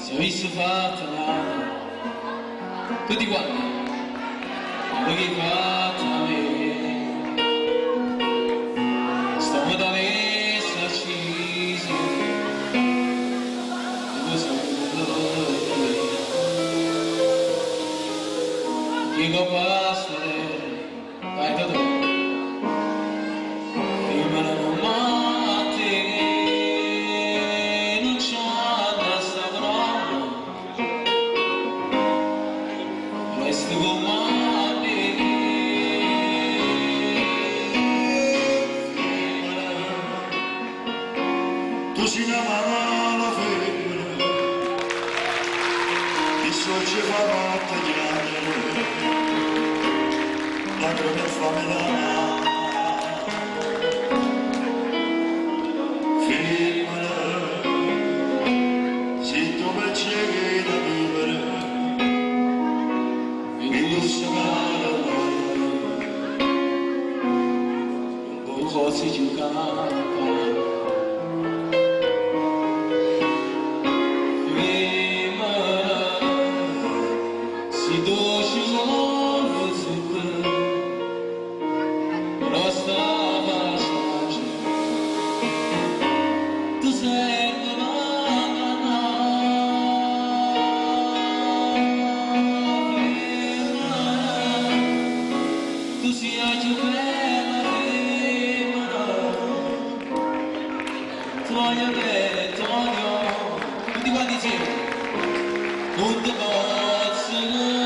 Se avessi fatto male, tutti quanti, quello che hai fatto a me, stiamo da messa accisi, e questo che passa vai da te, prima la mamma a te, non c'è da sta parola, resti con me. Tu sei una mala femmina, che so ci fa notte chiamare, la crema fammi la femmina, se tu mi cerchi da vivere, mi gusta un po' si giocava. Si doši zovuzite, rozstavaš naše, tu zemlju na tu si ađu bela vremena, tvoja betonjo, tutti quanti insieme, un devoto.